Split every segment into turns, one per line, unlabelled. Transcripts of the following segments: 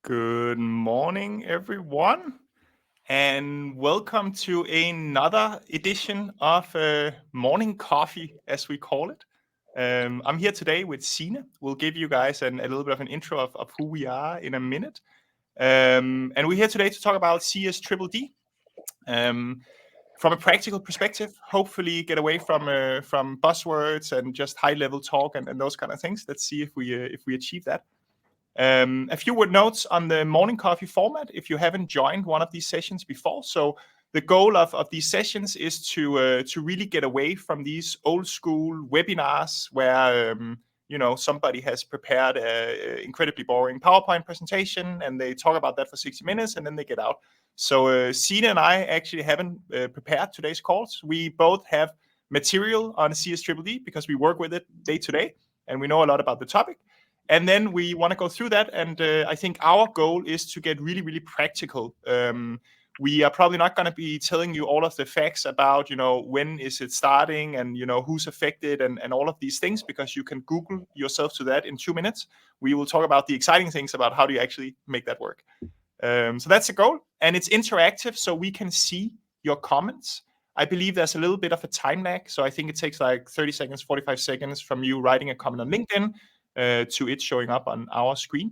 Good morning, everyone, and welcome to another edition of Morning Coffee, as we call it. I'm here today with Signe. We'll give you guys a little bit of an intro of who we are in a minute. And we're here today to talk about CSDDD. From a practical perspective, hopefully get away from buzzwords and just high-level talk and those kind of things. Let's see if we achieve that. A few word notes on the morning coffee format if you haven't joined one of these sessions before. So the goal of these sessions is to really get away from these old school webinars where somebody has prepared an incredibly boring PowerPoint presentation and they talk about that for 60 minutes and then they get out. So Signe and I actually haven't prepared today's calls. We both have material on CSDDD because we work with it day to day and we know a lot about the topic. And then we want to go through that. And I think our goal is to get really, really practical. We are probably not going to be telling you all of the facts about, when is it starting and, who's affected and all of these things, because you can Google yourself to that in 2 minutes. We will talk about the exciting things about how do you actually make that work. So that's the goal. And it's interactive, so we can see your comments. I believe there's a little bit of a time lag. So I think it takes like 30 seconds, 45 seconds from you writing a comment on LinkedIn to it showing up on our screen.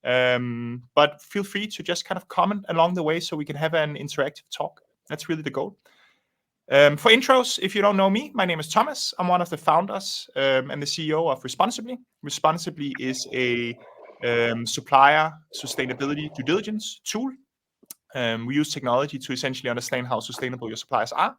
But feel free to just kind of comment along the way so we can have an interactive talk. That's really the goal. For intros, if you don't know me, my name is Thomas. I'm one of the founders and the CEO of Responsibly. Responsibly is a supplier sustainability due diligence tool. We use technology to essentially understand how sustainable your suppliers are.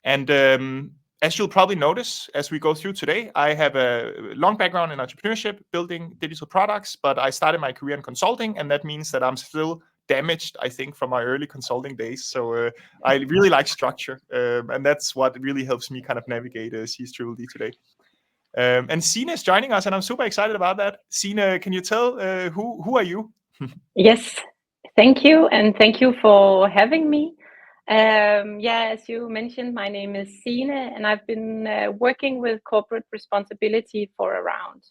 And as you'll probably notice as we go through today, I have a long background in entrepreneurship, building digital products, but I started my career in consulting, and that means that I'm still damaged, I think, from my early consulting days. So I really like structure, and that's what really helps me kind of navigate CSDDD today. And Signe is joining us, and I'm super excited about that. Signe, can you tell who are you?
Yes, thank you, and thank you for having me. As you mentioned, my name is Signe, and I've been working with corporate responsibility for around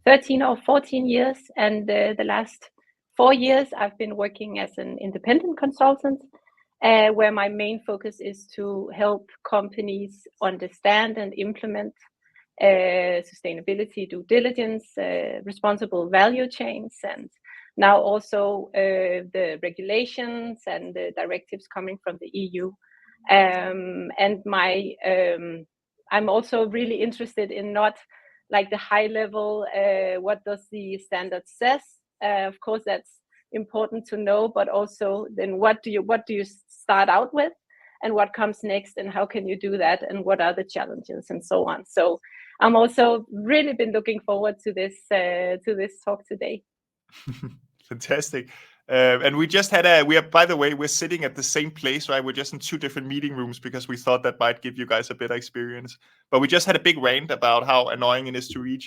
13 or 14 years. And the last 4 years, I've been working as an independent consultant, where my main focus is to help companies understand and implement sustainability due diligence, responsible value chains, and now also the regulations and the directives coming from the EU. And I'm also really interested in not like the high level, what does the standard says? Of course, that's important to know, but also then what do you start out with, and what comes next, and how can you do that, and what are the challenges, and so on. So I'm also really been looking forward to this talk today.
Fantastic. And we just had by the way, we're sitting at the same place, right? We're just in 2 different meeting rooms because we thought that might give you guys a better experience. But we just had a big rant about how annoying it is to read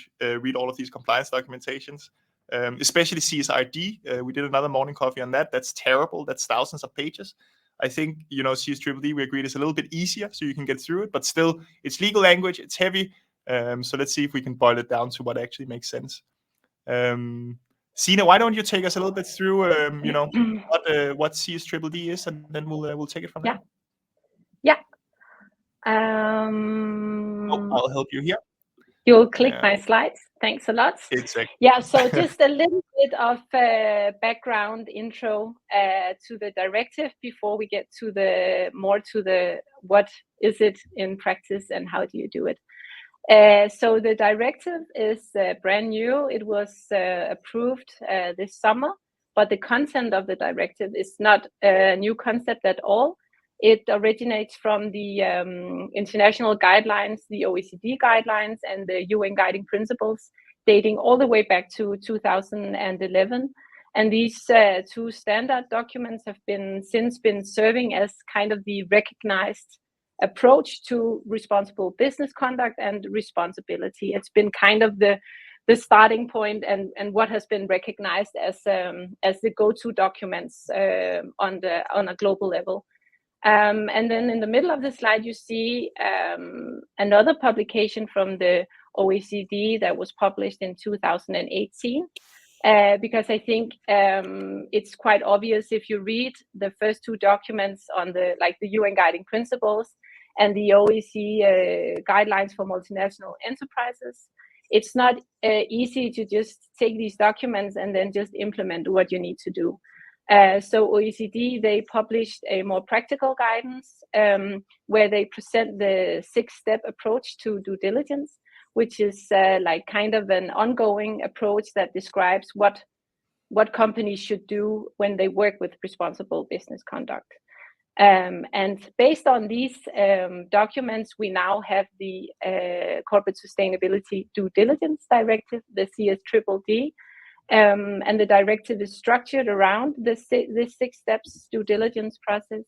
all of these compliance documentations, especially CSRD. We did another morning coffee on that. That's terrible. That's thousands of pages. I think, CSDDD, we agreed, is a little bit easier so you can get through it, but still, it's legal language, it's heavy. So let's see if we can boil it down to what actually makes sense. Signe, why don't you take us a little bit through, what CSDDD is, and then we'll take it from there.
Yeah.
I'll help you here.
You'll click my slides. Thanks a lot.
Exactly.
Yeah. So just a little bit of background intro to the directive before we get to the what is it in practice and how do you do it. So the directive is brand new. It was approved this summer, but the content of the directive is not a new concept at all. It originates from the international guidelines, the OECD guidelines, and the UN guiding principles, dating all the way back to 2011. And these 2 standard documents have since been serving as kind of the recognized approach to responsible business conduct and responsibility. It's been kind of the starting point and what has been recognized as the go-to documents on a global level. And then in the middle of the slide, you see another publication from the OECD that was published in 2018. because I think it's quite obvious if you read the first two documents on the UN Guiding Principles and the OECD guidelines for multinational enterprises. It's not easy to just take these documents and then just implement what you need to do. So OECD, they published a more practical guidance where they present the 6-step approach to due diligence, which is like kind of an ongoing approach that describes what companies should do when they work with responsible business conduct. And based on these documents, we now have the Corporate Sustainability Due Diligence Directive, the CSDDD, and the directive is structured around this 6 steps due diligence process.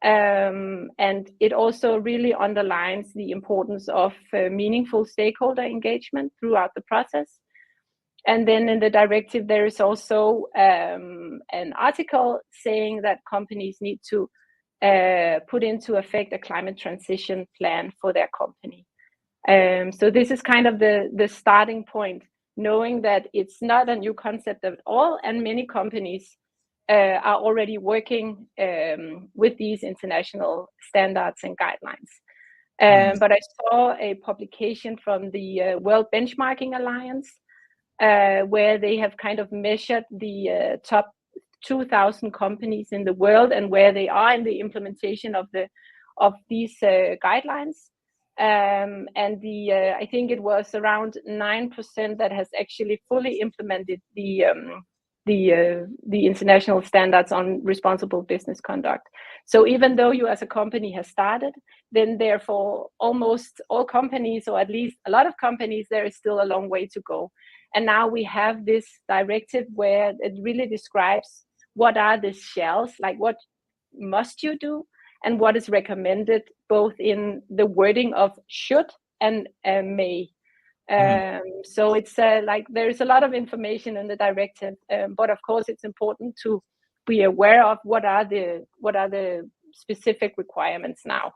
And it also really underlines the importance of meaningful stakeholder engagement throughout the process. And then in the directive, there is also an article saying that companies need to put into effect a climate transition plan for their company. So this is kind of the starting point, knowing that it's not a new concept at all, and many companies are already working with these international standards and guidelines. But I saw a publication from the World Benchmarking Alliance where they have kind of measured the top 2,000 companies in the world and where they are in the implementation of these guidelines. And I think it was around 9% that has actually fully implemented the international standards on responsible business conduct. So even though you as a company has started, then therefore almost all companies, or at least a lot of companies, there is still a long way to go. And now we have this directive where it really describes what are the shells, like what must you do and what is recommended, both in the wording of should and may. So it's like there's a lot of information in the directive, but of course it's important to be aware of what are the specific requirements now.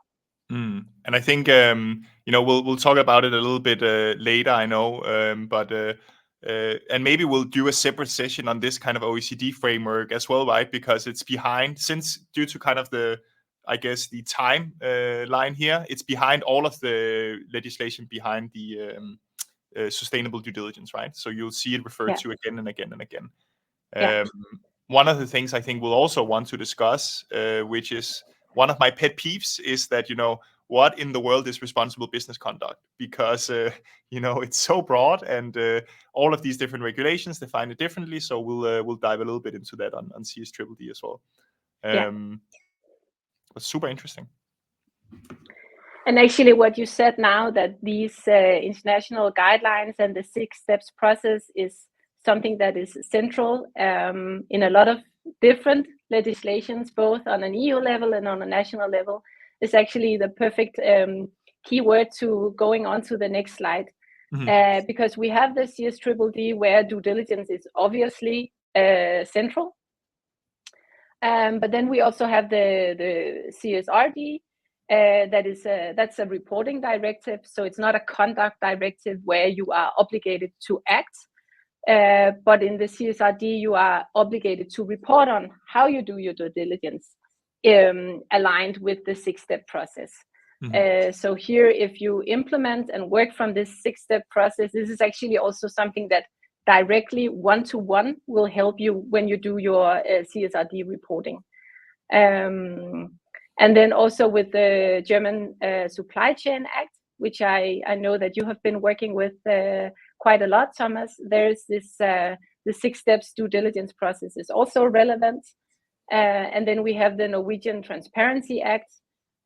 And I think we'll talk about it a little bit later, I know, but and maybe we'll do a separate session on this kind of OECD framework as well, right? Because it's behind, since due to kind of the time line here, it's behind all of the legislation behind the sustainable due diligence, right? So you'll see it referred to again and again and again. One of the things I think we'll also want to discuss, which is one of my pet peeves, is that, what in the world is responsible business conduct? Because, it's so broad, and all of these different regulations define it differently. So we'll dive a little bit into that on CSDDD as well. But super interesting.
And actually what you said now, that these international guidelines and the 6 steps process is something that is central in a lot of different legislations, both on an EU level and on a national level, is actually the perfect keyword to going on to the next slide. Because we have the CSDDD where due diligence is obviously central. But then we also have the CSRD, that's a reporting directive. So it's not a conduct directive where you are obligated to act. But in the CSRD, you are obligated to report on how you do your due diligence, aligned with the 6-step process. So here, if you implement and work from this 6-step process, this is actually also something that directly one-to-one will help you when you do your CSRD reporting. And then also with the German Supply Chain Act, which I know that you have been working with quite a lot, Thomas, there's this, the 6 steps due diligence process is also relevant. And then we have the Norwegian Transparency Act,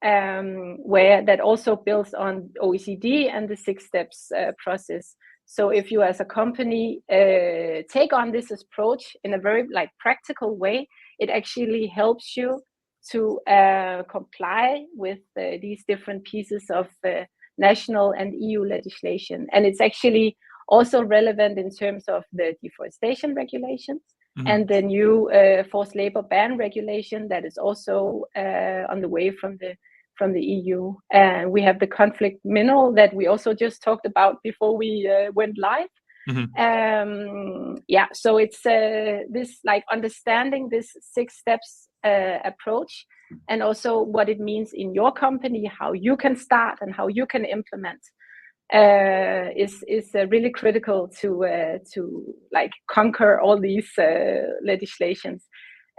where that also builds on OECD and the 6 steps process. So if you as a company take on this approach in a very practical way, it actually helps you to comply with these different pieces of national and EU legislation. And it's actually also relevant in terms of the deforestation regulations and the new forced labor ban regulation that is also on the way from the EU. And we have the conflict mineral that we also just talked about before we went live. So it's this like understanding this 6 steps approach, and also what it means in your company, how you can start and how you can implement, is really critical to like conquer all these legislations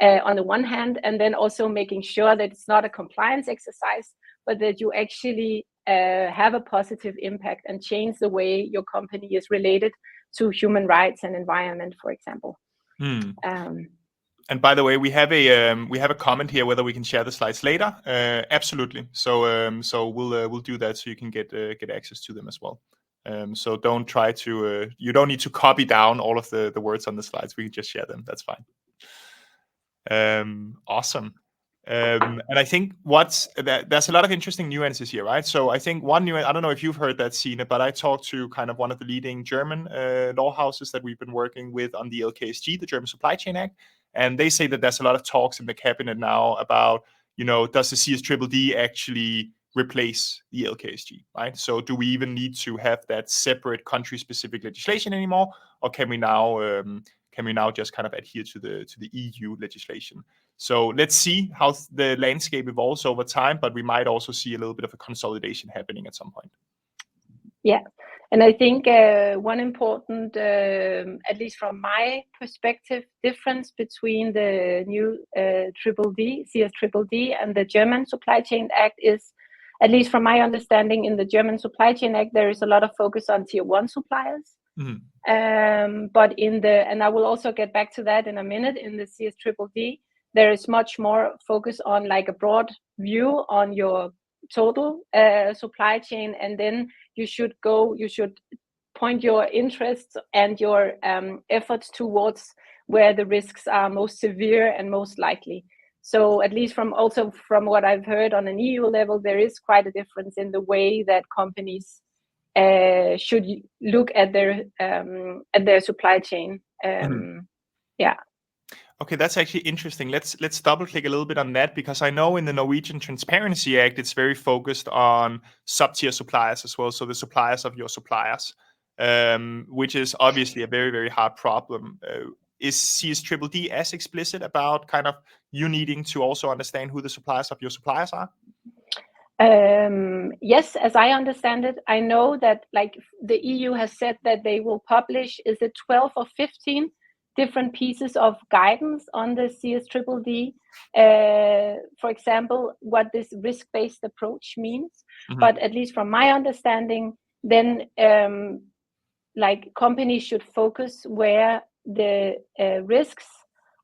on the one hand, and then also making sure that it's not a compliance exercise, but that you actually have a positive impact and change the way your company is related to human rights and environment, for example.
And by the way, we have a comment here whether we can share the slides later. Absolutely. So we'll do that so you can get access to them as well. So don't try to you don't need to copy down all of the words on the slides. We can just share them. That's fine. Awesome. And I think there's a lot of interesting nuances here, right? So I think one nuance, I don't know if you've heard that, Signe, but I talked to kind of one of the leading German law houses that we've been working with on the LkSG, the German Supply Chain Act. And they say that there's a lot of talks in the cabinet now about, does the CSDDD actually replace the LkSG, right? So do we even need to have that separate country-specific legislation anymore, or can we now just kind of adhere to the EU legislation? So let's see how the landscape evolves over time, but we might also see a little bit of a consolidation happening at some point.
Yeah, and I think one important, at least from my perspective, difference between the new CSDDD and the German Supply Chain Act is, at least from my understanding, in the German Supply Chain Act, there is a lot of focus on tier 1 suppliers. But and I will also get back to that in a minute, in the CSDDD, there is much more focus on like a broad view on your total supply chain, and then you should point your interests and your efforts towards where the risks are most severe and most likely. So at least from what I've heard on an EU level, there is quite a difference in the way that companies should look at their supply chain. Yeah.
Okay, that's actually interesting. Let's double click a little bit on that, because I know in the Norwegian Transparency Act, it's very focused on sub-tier suppliers as well. So the suppliers of your suppliers, which is obviously a very, very hard problem. Is CSDDD as explicit about kind of you needing to also understand who the suppliers of your suppliers are?
Yes, as I understand it, I know that like the EU has said that they will publish, is it 12 or 15 different pieces of guidance on the CSDDD, for example, what this risk-based approach means. But at least from my understanding, then like companies should focus where the risks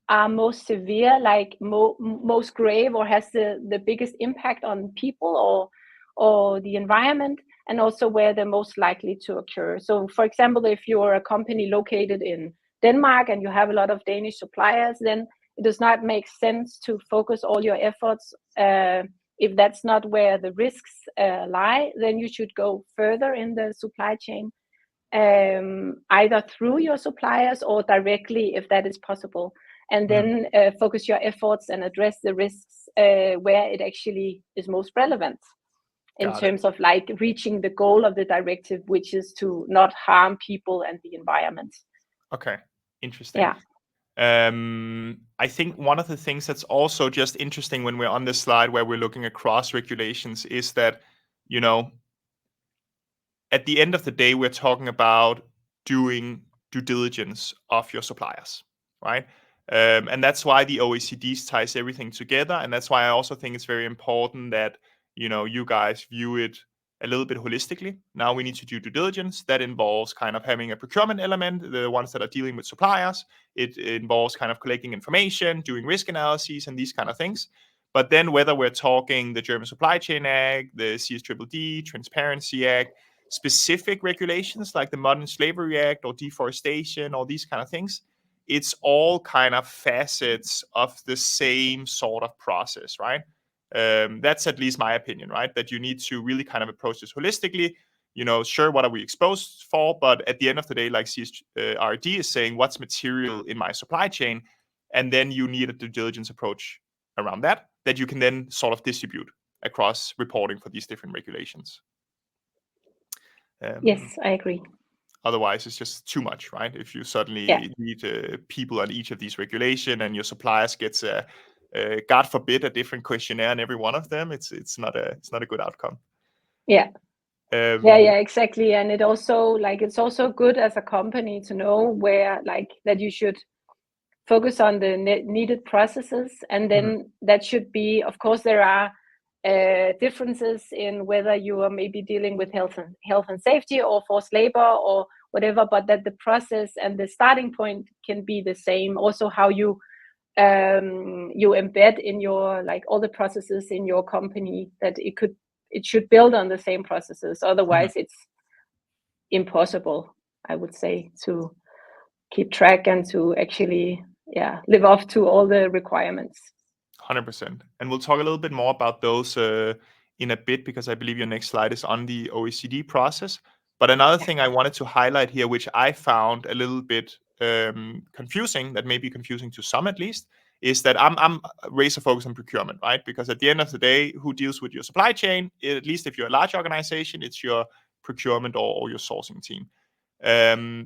are most severe, like most grave, or has the biggest impact on people or the environment, and also where they're most likely to occur. So for example, if you're a company located in Denmark and you have a lot of Danish suppliers, then it does not make sense to focus all your efforts. If that's not where the risks lie, then you should go further in the supply chain, either through your suppliers or directly if that is possible, and then focus your efforts and address the risks where it actually is most relevant in terms of like reaching the goal of the directive, which is to not harm people and the environment.
Okay, interesting.
Yeah.
I think one of the things that's also just interesting when we're on this slide where we're looking across regulations is that, at the end of the day, we're talking about doing due diligence of your suppliers, right? And that's why the OECD ties everything together. And that's why I also think it's very important that, you guys view it a little bit holistically. Now we need to do due diligence. That involves kind of having a procurement element, the ones that are dealing with suppliers. It involves kind of collecting information, doing risk analyses, and these kind of things. But then whether we're talking the German Supply Chain Act, the CSDDD, Transparency Act, specific regulations like the Modern Slavery Act or deforestation or these kind of things, it's all kind of facets of the same sort of process, right? That's at least my opinion, right? That you need to really kind of approach this holistically. Sure, what are we exposed for? But at the end of the day, like CSRD is saying, what's material in my supply chain? And then you need a due diligence approach around that you can then sort of distribute across reporting for these different regulations.
Yes, I agree.
Otherwise, it's just too much, right? If you suddenly need people on each of these regulation and your suppliers gets God forbid, a different questionnaire in every one of them, it's not a good outcome.
Yeah. Yeah, exactly. And it also it's also good as a company to know where that you should focus on the needed processes, and then that should be, of course, there are differences in whether you are maybe dealing with health and safety or forced labor or whatever, but that the process and the starting point can be the same. Also, how you embed in your all the processes in your company, that it should build on the same processes. Otherwise, it's impossible, I would say, to keep track and to actually live up to all the requirements.
100%. And we'll talk a little bit more about those in a bit, because I believe your next slide is on the OECD process. But another thing I wanted to highlight here, which I found a little bit confusing, that may be confusing to some at least, is that I'm razor focused on procurement, right? Because at the end of the day, who deals with your supply chain? At least if you're a large organization, it's your procurement or your sourcing team.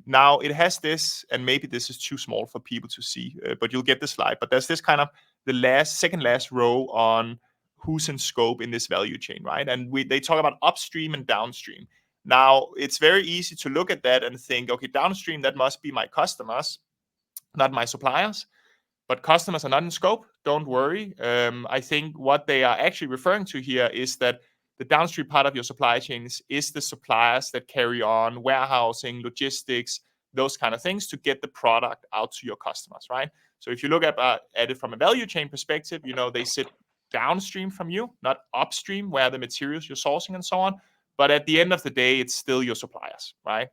Now it has this, and maybe this is too small for people to see, but you'll get the slide. But there's this kind of the second last row on who's in scope in this value chain, right? And they talk about upstream and downstream. Now it's very easy to look at that and think, okay, downstream, that must be my customers, not my suppliers. But customers are not in scope. Don't worry. I think what they are actually referring to here is that the downstream part of your supply chains is the suppliers that carry on warehousing, logistics, those kind of things to get the product out to your customers, right? So if you look at it from a value chain perspective, they sit downstream from you, not upstream, where the materials you're sourcing and so on. But at the end of the day, it's still your suppliers, right?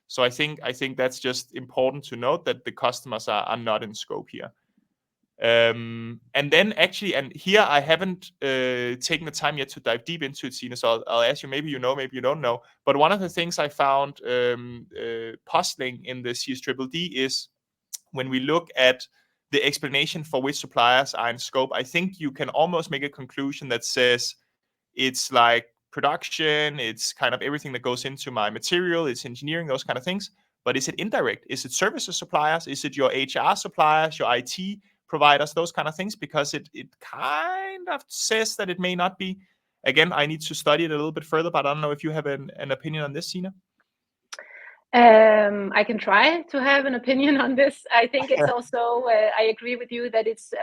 So I think that's just important to note, that the customers are not in scope here. And then actually, and here I haven't taken the time yet to dive deep into it, Signe, so I'll ask you, maybe you know, maybe you don't know. But one of the things I found puzzling in the CSDDD is when we look at the explanation for which suppliers are in scope, I think you can almost make a conclusion that says it's like production, it's kind of everything that goes into my material, it's engineering, those kind of things. But is it indirect? Is it services suppliers? Is it your HR suppliers, your IT providers, those kind of things? Because it kind of says that it may not be. Again, I need to study it a little bit further, but I don't know if you have an opinion on this, Signe.
I can try to have an opinion on this. I think it's also, I agree with you that it's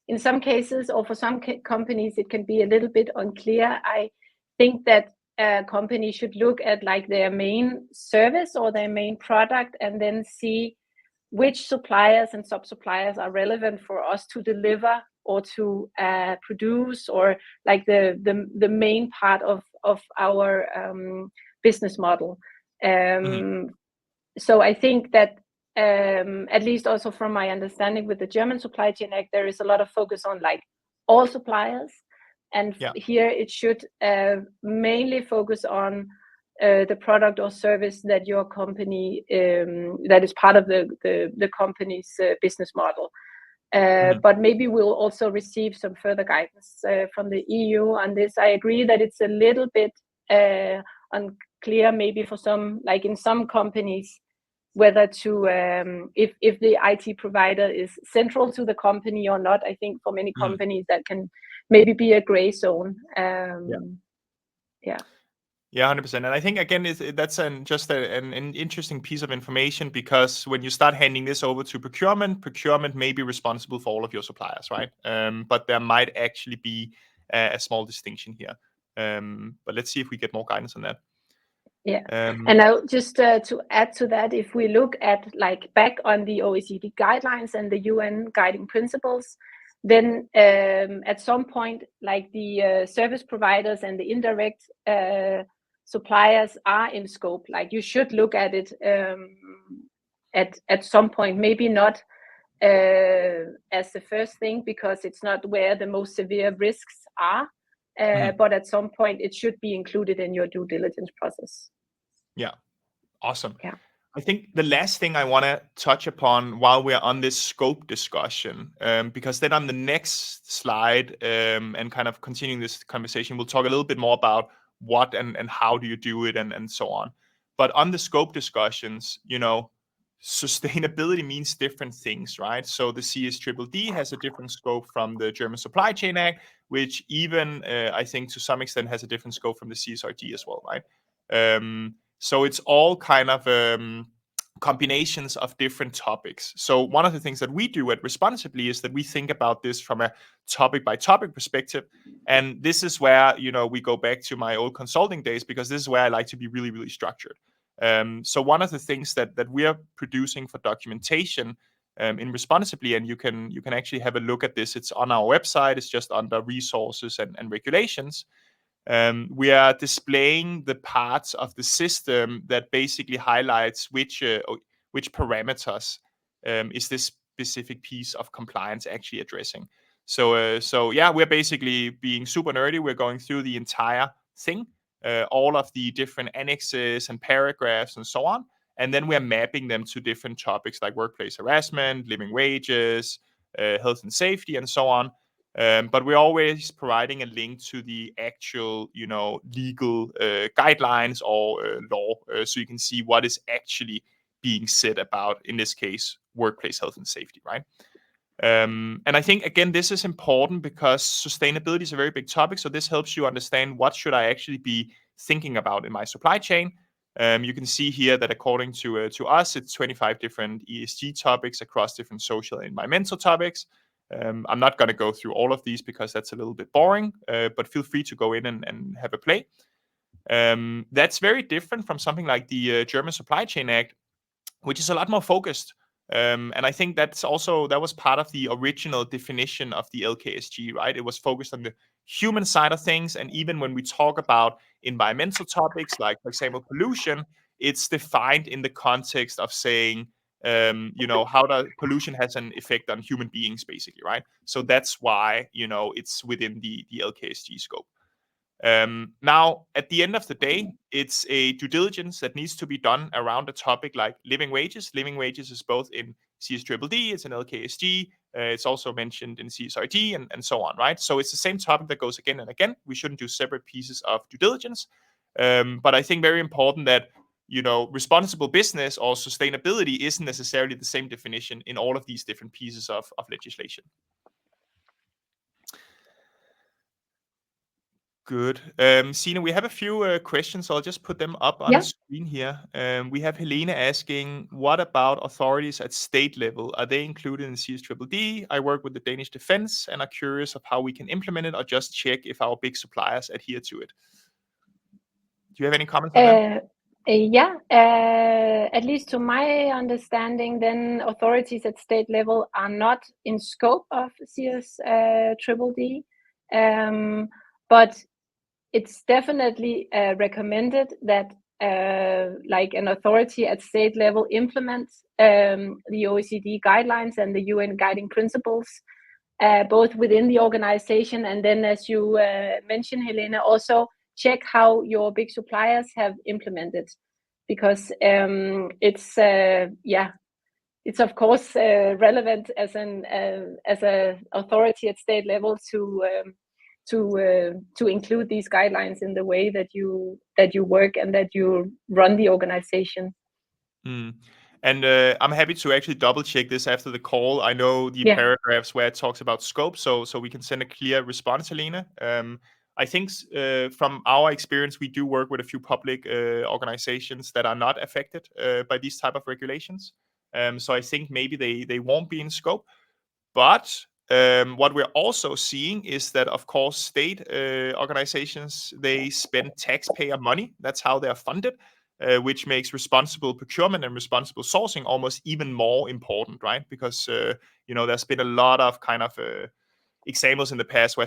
in some cases, or for some companies, it can be a little bit unclear. I think that a company should look at their main service or their main product, and then see which suppliers and sub-suppliers are relevant for us to deliver or to produce, or the main part of our business model. So I think that at least also from my understanding with the German Supply Chain Act, there is a lot of focus on all suppliers, and here it should mainly focus on the product or service that your company that is part of the company's business model. But maybe we'll also receive some further guidance from the EU on this. I agree that it's a little bit unclear, maybe for some, in some companies, whether to if the IT provider is central to the company or not. I think for many companies that can maybe be a gray zone.
Yeah, 100%. And I think, again, that's just an interesting piece of information, because when you start handing this over to procurement may be responsible for all of your suppliers, right? But there might actually be a small distinction here. But let's see if we get more guidance on that.
Yeah, and I'll just to add to that, if we look at back on the OECD guidelines and the UN guiding principles, then at some point, the service providers and the indirect suppliers are in scope. You should look at it at some point, maybe not as the first thing, because it's not where the most severe risks are. But at some point, it should be included in your due diligence process.
Yeah, awesome.
Yeah.
I think the last thing I want to touch upon while we're on this scope discussion, because then on the next slide and kind of continuing this conversation, we'll talk a little bit more about what and how do you do it and so on. But on the scope discussions, sustainability means different things, right? So the CSDDD has a different scope from the German Supply Chain Act, which even I think to some extent has a different scope from the CSRD as well, right? So it's all kind of combinations of different topics. So one of the things that we do at Responsibly is that we think about this from a topic by topic perspective. And this is where, we go back to my old consulting days, because this is where I like to be really, really structured. So one of the things that we are producing for documentation in Responsibly, and you can actually have a look at this. It's on our website. It's just under resources and regulations. We are displaying the parts of the system that basically highlights which parameters is this specific piece of compliance actually addressing. So yeah, we're basically being super nerdy. We're going through the entire thing, all of the different annexes and paragraphs and so on. And then we're mapping them to different topics like workplace harassment, living wages, health and safety, and so on. But we're always providing a link to the actual, legal guidelines or law, so you can see what is actually being said about, in this case, workplace health and safety, right? And I think, again, this is important because sustainability is a very big topic. So this helps you understand what should I actually be thinking about in my supply chain. You can see here that according to us, it's 25 different ESG topics across different social and environmental topics. I'm not going to go through all of these because that's a little bit boring, but feel free to go in and have a play. That's very different from something like the German Supply Chain Act, which is a lot more focused. And I think that was part of the original definition of the LkSG, right? It was focused on the human side of things. And even when we talk about environmental topics, like, for example, pollution, it's defined in the context of saying, how the pollution has an effect on human beings, basically, right? So that's why, it's within the LkSG scope. Now, at the end of the day, it's a due diligence that needs to be done around a topic like living wages. Living wages is both in CSDDD, it's in LkSG, it's also mentioned in CSRD and so on, right? So it's the same topic that goes again and again. We shouldn't do separate pieces of due diligence. But I think very important that, responsible business or sustainability isn't necessarily the same definition in all of these different pieces of legislation. Good. Signe, we have a few questions, so I'll just put them up on the screen here. We have Helena asking, what about authorities at state level? Are they included in CSDDD? I work with the Danish Defense and are curious of how we can implement it or just check if our big suppliers adhere to it. Do you have any comments on that?
Yeah, at least to my understanding, then authorities at state level are not in scope of CSDDD, but it's definitely recommended that like an authority at state level implements the OECD guidelines and the UN guiding principles, both within the organization, and then, as you mentioned, Helena, also check how your big suppliers have implemented, because it's of course relevant as an authority at state level to include these guidelines in the way that you work and that you run the organization.
And I'm happy to actually double check this after the call. I know the paragraphs where it talks about scope, so we can send a clear response, Helena. I think from our experience, we do work with a few public organizations that are not affected by these type of regulations. So I think maybe they won't be in scope. But what we're also seeing is that, of course, state organizations, they spend taxpayer money. That's how they're funded, which makes responsible procurement and responsible sourcing almost even more important, right? Because, there's been a lot of kind of examples in the past where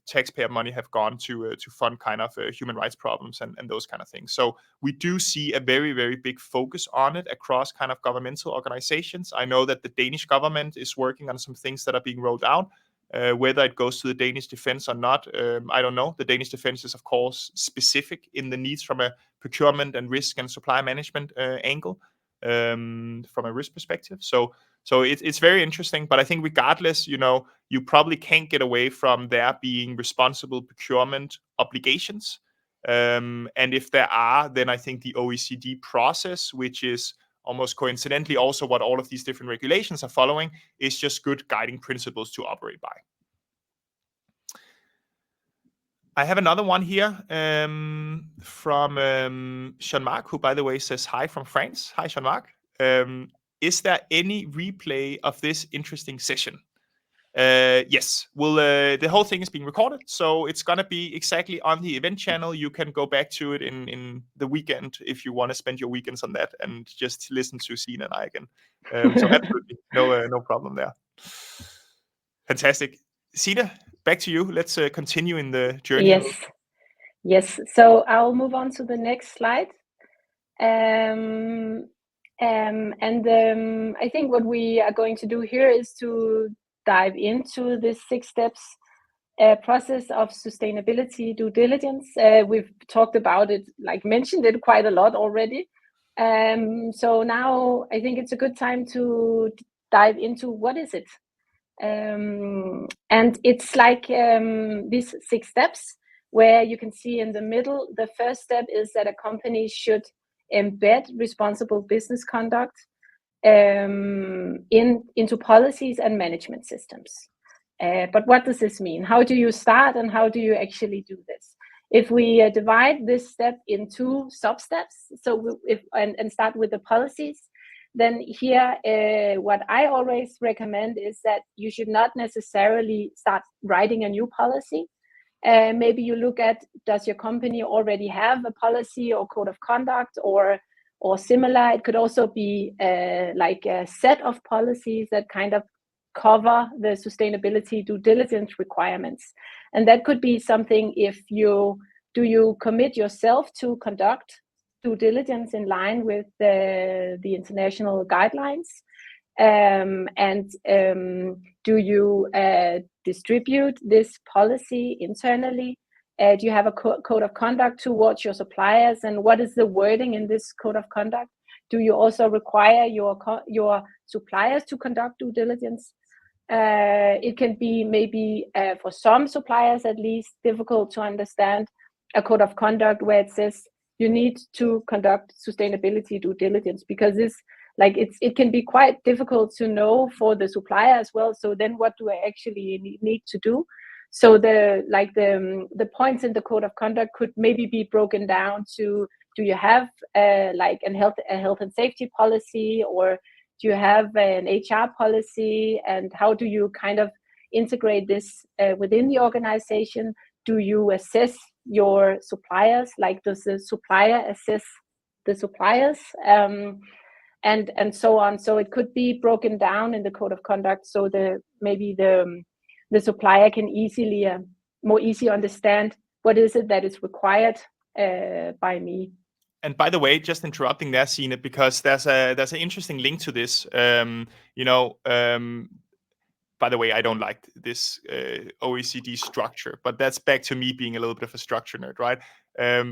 taxpayer money have gone to fund kind of human rights problems and those kind of things. So we do see a very, very big focus on it across kind of governmental organizations. I know that the Danish government is working on some things that are being rolled out. Whether it goes to the Danish defense or not, I don't know. The Danish defense is, of course, specific in the needs from a procurement and risk and supply management angle, from a risk perspective. So it's very interesting, but I think regardless, you probably can't get away from there being responsible procurement obligations. And if there are, then I think the OECD process, which is almost coincidentally also what all of these different regulations are following, is just good guiding principles to operate by. I have another one here from Jean-Marc, who, by the way, says hi from France. Hi, Jean-Marc. Is there any replay of this interesting session? Yes. Well, the whole thing is being recorded, so it's going to be exactly on the event channel. You can go back to it in the weekend if you want to spend your weekends on that and just listen to Signe and I again. So absolutely no problem there. Fantastic. Signe, back to you. Let's continue in the journey.
Yes. So I'll move on to the next slide. I think what we are going to do here is to dive into this 6 steps process of sustainability due diligence. We've talked about it, mentioned it quite a lot already. So now I think it's a good time to dive into what is it. And it's these 6 steps where you can see in the middle, the first step is that a company should embed responsible business conduct into policies and management systems. But what does this mean? How do you start and how do you actually do this? If we divide this step into sub-steps, and start with the policies, then here what I always recommend is that you should not necessarily start writing a new policy. Maybe you look at, does your company already have a policy or code of conduct or similar? It could also be a set of policies that kind of cover the sustainability due diligence requirements. And that could be something if you commit yourself to conduct due diligence in line with the international guidelines? Do you distribute this policy internally? Do you have a code of conduct towards your suppliers? And what is the wording in this code of conduct? Do you also require your suppliers to conduct due diligence? It can be maybe for some suppliers at least difficult to understand a code of conduct where it says you need to conduct sustainability due diligence, because it can be quite difficult to know for the supplier as well. So then what do I actually need to do? So the points in the code of conduct could maybe be broken down to, do you have a health and safety policy, or do you have an HR policy, and how do you kind of integrate this within the organization? Do you assess your suppliers? Does the supplier assess the suppliers? And so on. So it could be broken down in the code of conduct, so maybe the supplier can more easily understand what is it that is required by me.
And by the way, just interrupting there, Signe, because there's an interesting link to this. By the way, I don't like this OECD structure, but that's back to me being a little bit of a structure nerd, right?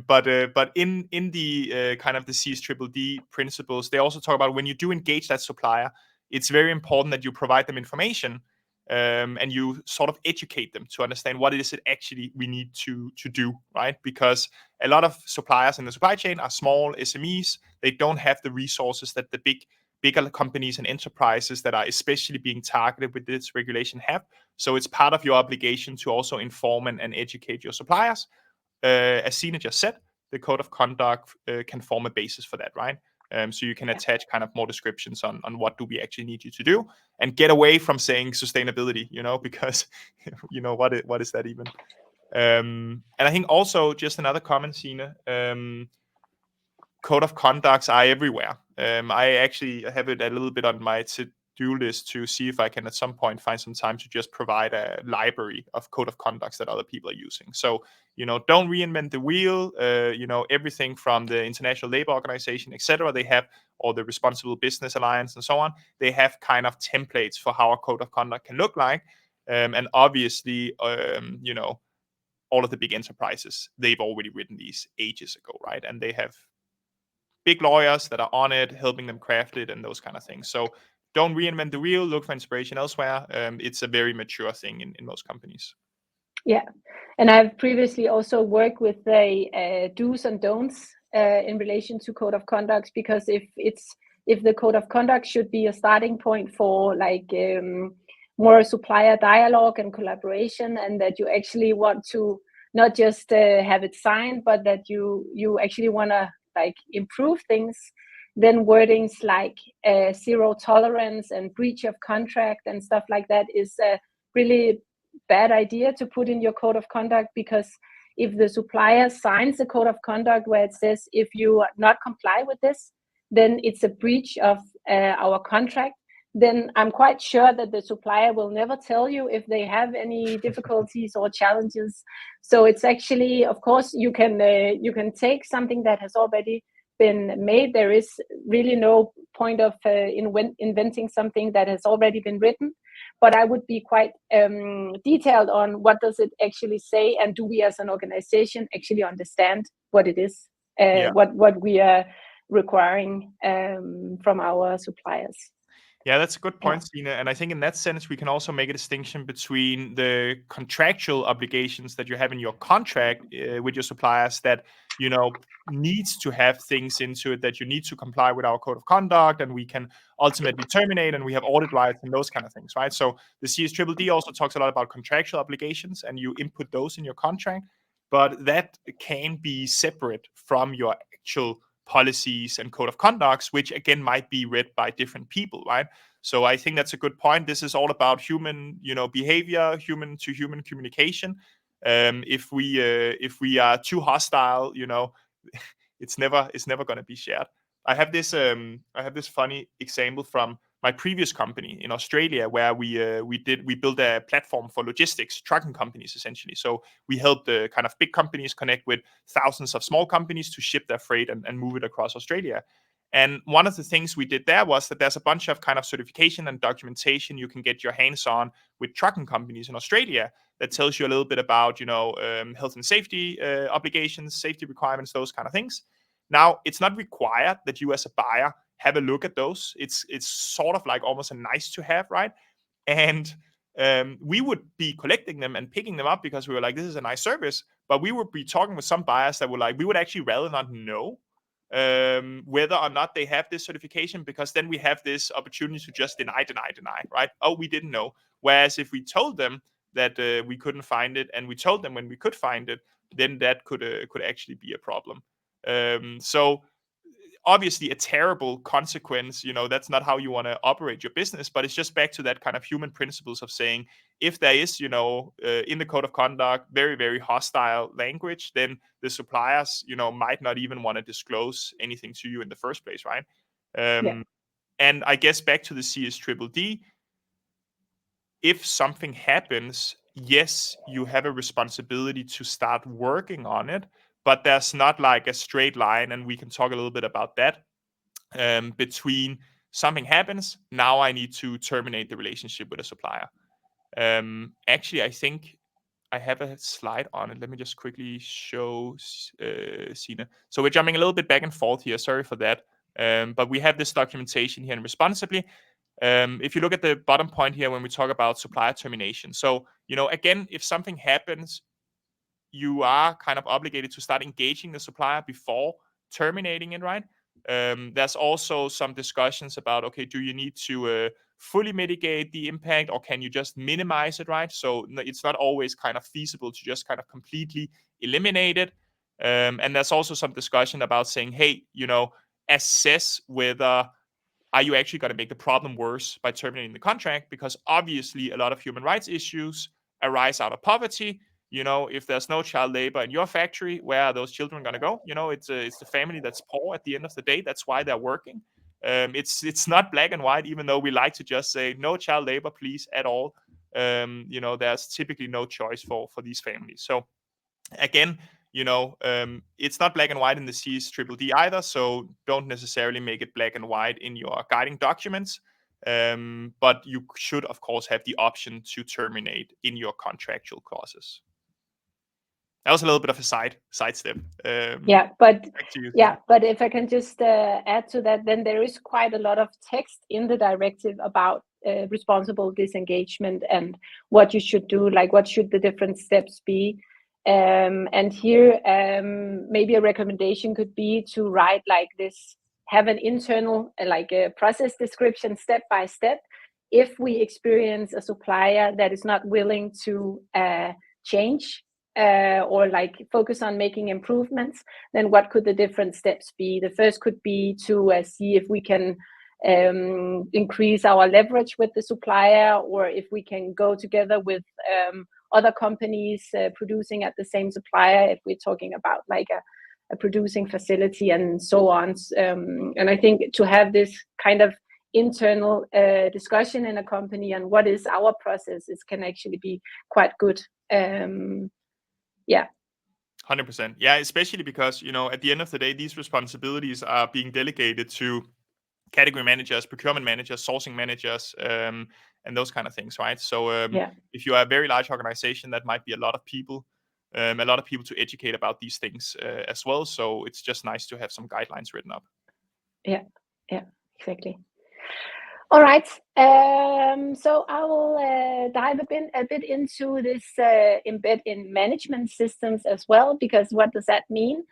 But in the kind of the CSDDD principles, they also talk about when you do engage that supplier, it's very important that you provide them information and you sort of educate them to understand what it is that actually we need to do, right? Because a lot of suppliers in the supply chain are small SMEs. They don't have the resources that the bigger companies and enterprises that are especially being targeted with this regulation have. So it's part of your obligation to also inform and educate your suppliers. As Signe just said, the code of conduct can form a basis for that, right? So you can attach kind of more descriptions on what do we actually need you to do, and get away from saying sustainability, because what is that even? And I think also just another comment, Signe, code of conducts are everywhere. I actually have it a little bit on my to-do list to see if I can at some point find some time to just provide a library of code of conducts that other people are using. So, don't reinvent the wheel. Everything from the International Labour Organization, etc. They have, or the Responsible Business Alliance and so on. They have kind of templates for how a code of conduct can look like. And obviously, all of the big enterprises, they've already written these ages ago, right? And they have big lawyers that are on it, helping them craft it and those kind of things. So don't reinvent the wheel, look for inspiration elsewhere. It's a very mature thing in most companies.
Yeah, and I've previously also worked with the do's and don'ts in relation to code of conduct, because if the code of conduct should be a starting point for like more supplier dialogue and collaboration, and that you actually want to not just have it signed, but that you actually want to like improve things, then wordings like zero tolerance and breach of contract and stuff like that is a really bad idea to put in your code of conduct, because if the supplier signs a code of conduct where it says if you not comply with this, then it's a breach of our contract, then I'm quite sure that the supplier will never tell you if they have any difficulties or challenges. So it's actually, of course, you can take something that has already been made. There is really no point of inventing something that has already been written, but I would be quite detailed on what does it actually say, and do we as an organization actually understand what it is, what we are requiring from our suppliers.
Yeah, that's a good point, Signe. And I think in that sense, we can also make a distinction between the contractual obligations that you have in your contract with your suppliers that, needs to have things into it, that you need to comply with our code of conduct, and we can ultimately terminate, and we have audit rights and those kind of things, right? So the CSDDD also talks a lot about contractual obligations, and you input those in your contract, but that can be separate from your actual policies and code of conducts, which again might be read by different people, right? So I think that's a good point. This is all about human, behavior, human to human communication. If we are too hostile, it's never going to be shared. I have this funny example from my previous company in Australia, where we built a platform for logistics, trucking companies essentially. So we helped the kind of big companies connect with thousands of small companies to ship their freight and move it across Australia. And one of the things we did there was that there's a bunch of kind of certification and documentation you can get your hands on with trucking companies in Australia that tells you a little bit about, health and safety obligations, safety requirements, those kind of things. Now, it's not required that you as a buyer have a look at those. It's sort of like almost a nice to have, right? And we would be collecting them and picking them up because we were like, this is a nice service. But we would be talking with some buyers that were like, we would actually rather not know whether or not they have this certification, because then we have this opportunity to just deny, right? Oh, we didn't know. Whereas if we told them that we couldn't find it, and we told them when we could find it, then that could actually be a problem. So obviously a terrible consequence, that's not how you want to operate your business, but it's just back to that kind of human principles of saying, if there is, in the code of conduct, very, very hostile language, then the suppliers, might not even want to disclose anything to you in the first place, right? And I guess back to the CSDDD, if something happens, yes, you have a responsibility to start working on it, but there's not like a straight line, and we can talk a little bit about that, between something happens, now I need to terminate the relationship with a supplier. Actually, I think I have a slide on it. Let me just quickly show Signe. So we're jumping a little bit back and forth here. Sorry for that. But we have this documentation here in Responsibly. If you look at the bottom point here, when we talk about supplier termination. So, again, if something happens, you are kind of obligated to start engaging the supplier before terminating it, right? There's also some discussions about, okay, do you need to fully mitigate the impact, or can you just minimize it, right? So it's not always kind of feasible to just kind of completely eliminate it. And there's also some discussion about saying, hey, assess whether are you actually going to make the problem worse by terminating the contract, because obviously a lot of human rights issues arise out of poverty. If there's no child labor in your factory, where are those children going to go? It's the family that's poor at the end of the day. That's why they're working. It's not black and white, even though we like to just say no child labor, please, at all. There's typically no choice for these families. So again, it's not black and white in the CSDDD either. So don't necessarily make it black and white in your guiding documents. But you should, of course, have the option to terminate in your contractual clauses. That was a little bit of a sidestep.
But if I can just add to that, then there is quite a lot of text in the directive about responsible disengagement and what you should do, like what should the different steps be. And here, maybe a recommendation could be to write like this, have an internal, like a process description step by step. If we experience a supplier that is not willing to change or like focus on making improvements, then what could the different steps be? The first could be to see if we can increase our leverage with the supplier, or if we can go together with other companies producing at the same supplier, if we're talking about like a producing facility and so on. And I think to have this kind of internal discussion in a company and what is our processes can actually be quite good. Yeah.
100%. Yeah, especially because, at the end of the day, these responsibilities are being delegated to category managers, procurement managers, sourcing managers, and those kind of things, right? So if you are a very large organization, that might be a lot of people to educate about these things as well. So it's just nice to have some guidelines written up.
Yeah, exactly. All right. So I will dive a bit into this embed in management systems as well, because what does that mean?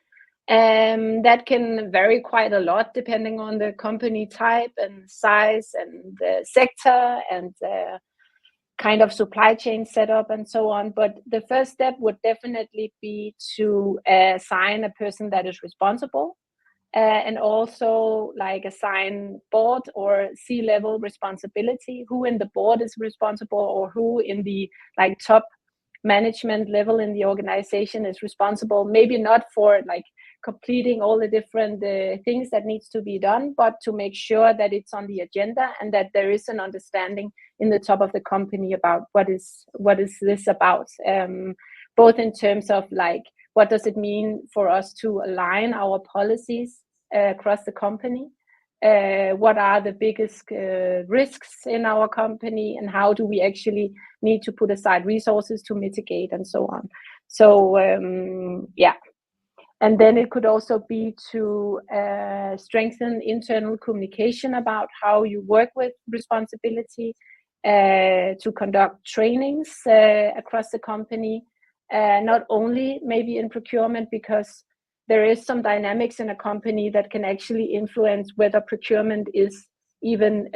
That can vary quite a lot depending on the company type and size and the sector and the kind of supply chain setup and so on. But the first step would definitely be to assign a person that is responsible. And also like assign board or C-level responsibility, who in the board is responsible or who in the like top management level in the organization is responsible, maybe not for like completing all the different things that needs to be done, but to make sure that it's on the agenda and that there is an understanding in the top of the company about what is this about, both in terms of like what does it mean for us to align our policies across the company? What are the biggest risks in our company, and how do we actually need to put aside resources to mitigate and so on? So and then it could also be to strengthen internal communication about how you work with responsibility, to conduct trainings across the company, not only maybe in procurement, because there is some dynamics in a company that can actually influence whether procurement is even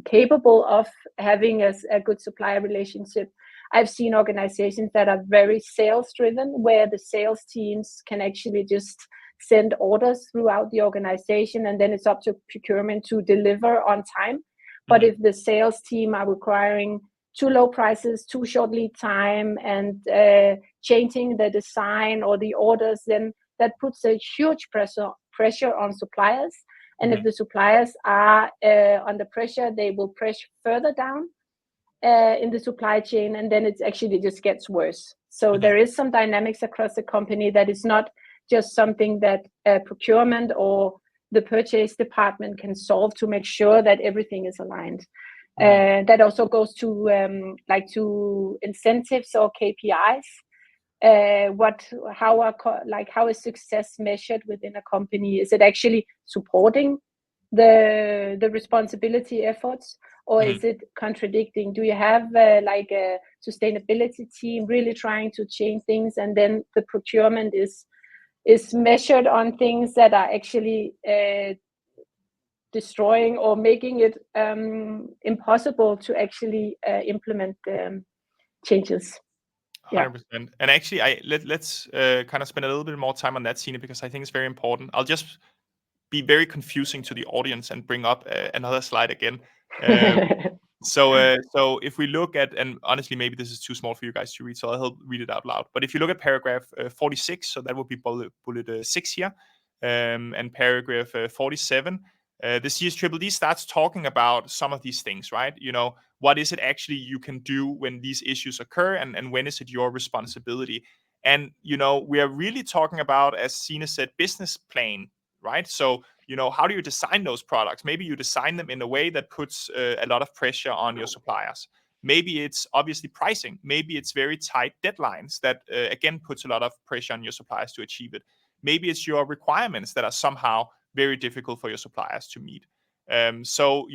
capable of having a good supplier relationship. I've seen organizations that are very sales driven, where the sales teams can actually just send orders throughout the organization, and then it's up to procurement to deliver on time. But if the sales team are requiring too low prices, too short lead time, and changing the design or the orders, then that puts a huge pressure on suppliers. And if the suppliers are under pressure, they will press further down in the supply chain, and then it actually just gets worse. So there is some dynamics across the company that is not just something that procurement or the purchase department can solve to make sure that everything is aligned. That also goes to to incentives or KPIs. How is success measured within a company? Is it actually supporting the responsibility efforts, or is it contradicting? Do you have like a sustainability team really trying to change things, and then the procurement is measured on things that are actually destroying or making it impossible to actually implement changes?
100%. And actually, let's kind of spend a little bit more time on that, Signe, because I think it's very important. I'll just be very confusing to the audience and bring up another slide again. So if we look at, and honestly, maybe this is too small for you guys to read, so I'll help read it out loud. But if you look at paragraph 46, so that would be bullet 6 here, and paragraph 47, the CSDDD starts talking about some of these things, right? What is it actually you can do when these issues occur, and when is it your responsibility? And, we are really talking about, as Signe said, business plan, right? So, how do you design those products? Maybe you design them in a way that puts a lot of pressure on your suppliers. Maybe it's obviously pricing. Maybe it's very tight deadlines that, again, puts a lot of pressure on your suppliers to achieve it. Maybe it's your requirements that are somehow very difficult for your suppliers to meet. So,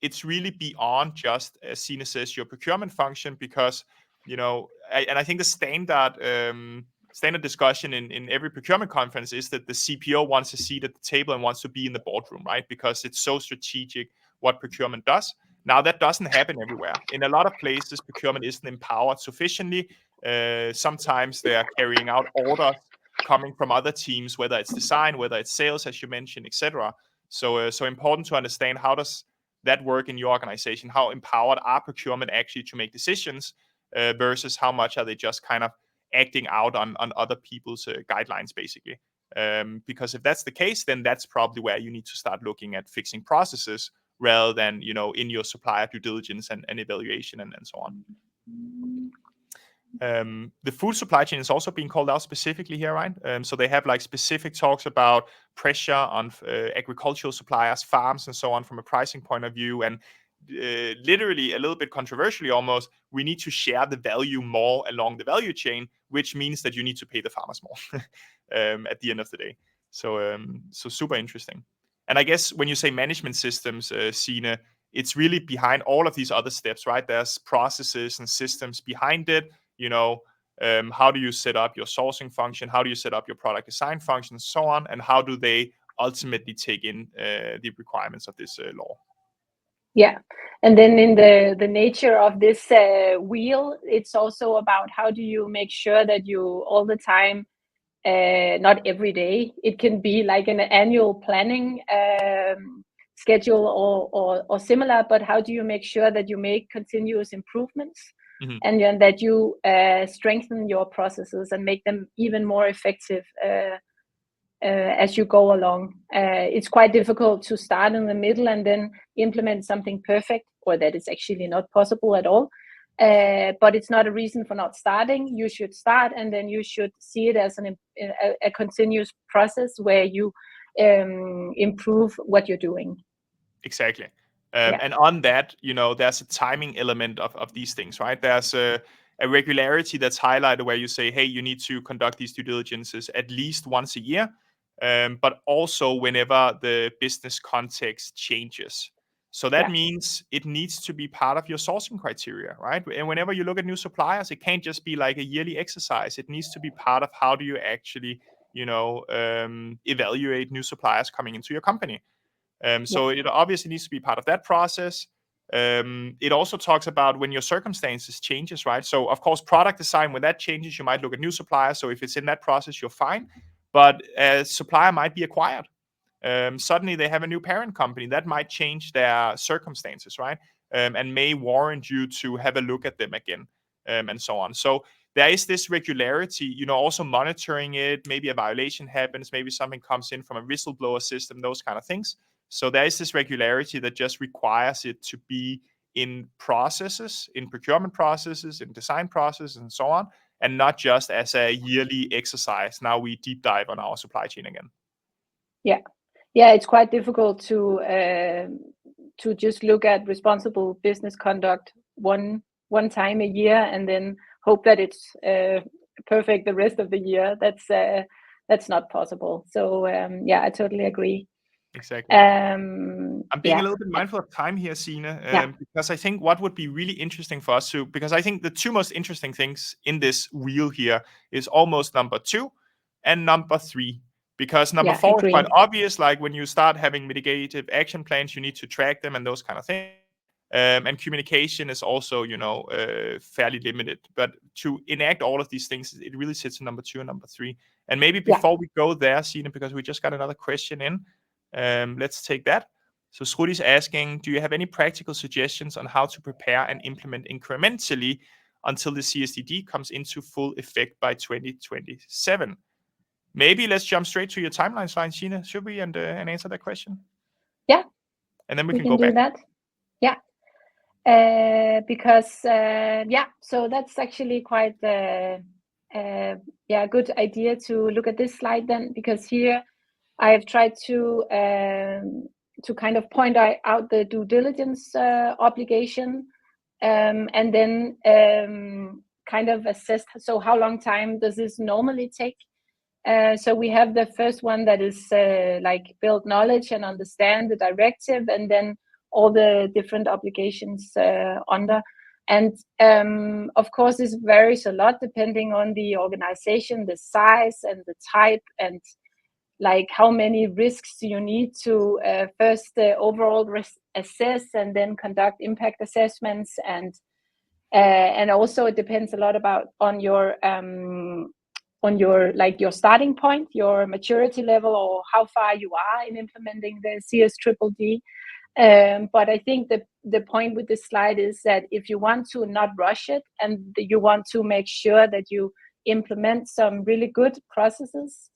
it's really beyond just, as Signe says, your procurement function, because, and I think the standard discussion in every procurement conference is that the CPO wants a seat at the table and wants to be in the boardroom, right? Because it's so strategic what procurement does. Now, that doesn't happen everywhere. In a lot of places, procurement isn't empowered sufficiently. Sometimes they are carrying out orders coming from other teams, whether it's design, whether it's sales, as you mentioned, etc. So important to understand, how does that work in your organization? How empowered are procurement actually to make decisions, versus how much are they just kind of acting out on other people's guidelines, basically? Because if that's the case, then that's probably where you need to start looking at fixing processes, rather than, in your supplier due diligence and evaluation and so on. The food supply chain is also being called out specifically here, right? So they have like specific talks about pressure on agricultural suppliers, farms, and so on from a pricing point of view. And literally, a little bit controversially almost, we need to share the value more along the value chain, which means that you need to pay the farmers more at the end of the day. So super interesting. And I guess when you say management systems, Signe, it's really behind all of these other steps, right? There's processes and systems behind it. How do you set up your sourcing function? How do you set up your product design function, and so on? And how do they ultimately take in the requirements of this law?
Yeah, and then in the nature of this wheel, it's also about how do you make sure that you all the time, not every day, it can be like an annual planning schedule or similar, but how do you make sure that you make continuous improvements, and then that you strengthen your processes and make them even more effective as you go along? It's quite difficult to start in the middle and then implement something perfect, or that is actually not possible at all. But it's not a reason for not starting. You should start, and then you should see it as a continuous process where you improve what you're doing.
Exactly. And on that, there's a timing element of these things, right? There's a regularity that's highlighted where you say, hey, you need to conduct these due diligences at least once a year, but also whenever the business context changes. So that means it needs to be part of your sourcing criteria, right? And whenever you look at new suppliers, it can't just be like a yearly exercise. It needs to be part of how do you actually, evaluate new suppliers coming into your company. So it obviously needs to be part of that process. It also talks about when your circumstances changes, right? So of course, product design, when that changes, you might look at new suppliers. So if it's in that process, you're fine. But a supplier might be acquired. Suddenly they have a new parent company that might change their circumstances, right? And may warrant you to have a look at them again, and so on. So there is this regularity, also monitoring it. Maybe a violation happens, maybe something comes in from a whistleblower system, those kind of things. So there is this regularity that just requires it to be in processes, in procurement processes, in design processes, and so on, and not just as a yearly exercise. Now we deep dive on our supply chain again.
Yeah, it's quite difficult to just look at responsible business conduct one time a year and then hope that it's perfect the rest of the year. That's not possible. So I totally agree.
Exactly. I'm being a little bit mindful of time here, Signe, because I think what would be really interesting for us to, because I think the two most interesting things in this wheel here is almost number 2 and number 3. Because number 4 is quite obvious, like when you start having mitigative action plans, you need to track them and those kind of things. And communication is also, fairly limited. But to enact all of these things, it really sits in number 2 and number 3. And maybe before we go there, Signe, because we just got another question in, let's take that. So Srudi's asking, do you have any practical suggestions on how to prepare and implement incrementally until the CSDD comes into full effect by 2027? Maybe let's jump straight to your timeline slide, Signe, should we, and answer that question?
Yeah.
And then we can
do
go back.
That. Yeah. Because so that's actually quite a good idea to look at this slide then, because here I have tried to kind of point out the due diligence obligation, and then kind of assess, so how long time does this normally take? So we have the first one that is like build knowledge and understand the directive, and then all the different obligations under. And of course, this varies a lot depending on the organization, the size and the type, and like how many risks do you need to first overall assess and then conduct impact assessments, and also it depends a lot on your like your starting point, your maturity level, or how far you are in implementing the CSDDD. But I think the point with this slide is that if you want to not rush it and you want to make sure that you implement some really good processes,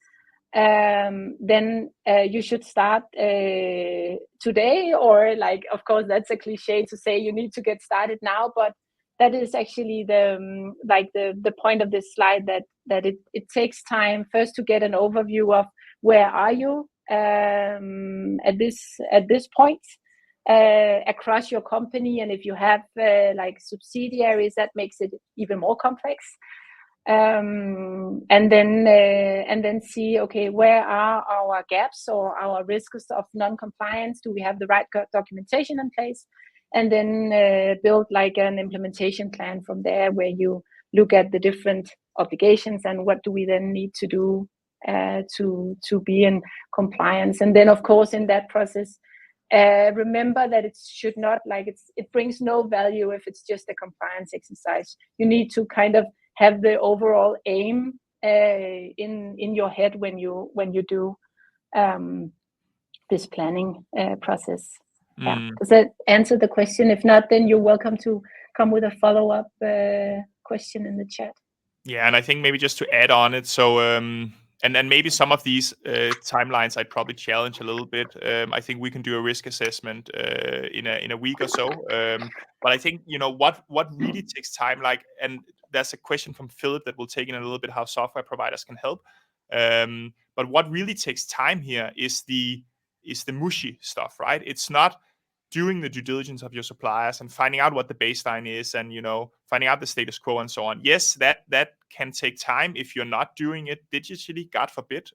then you should start today, or like, of course, that's a cliche to say you need to get started now, but that is actually the point of this slide, that it takes time first to get an overview of where are you at this point across your company, and if you have like subsidiaries, that makes it even more complex. And then see, okay, where are our gaps or our risks of non-compliance? Do we have the right documentation in place? And then build like an implementation plan from there, where you look at the different obligations and what do we then need to do to be in compliance. And then, of course, in that process, remember that it should not, like, it brings no value if it's just a compliance exercise. You need to kind of have the overall aim in your head when you do this planning process. Yeah. Does that answer the question? If not, then you're welcome to come with a follow-up question in the chat.
Yeah, and I think maybe just to add on it, so and then maybe some of these timelines I'd probably challenge a little bit. I think we can do a risk assessment in a week or so. But I think, you know, what really takes time, like, and there's a question from Philip that we'll take in a little bit, how software providers can help. But what really takes time here is the mushy stuff, right? It's not doing the due diligence of your suppliers and finding out what the baseline is, and, you know, finding out the status quo and so on. Yes, that can take time if you're not doing it digitally, God forbid.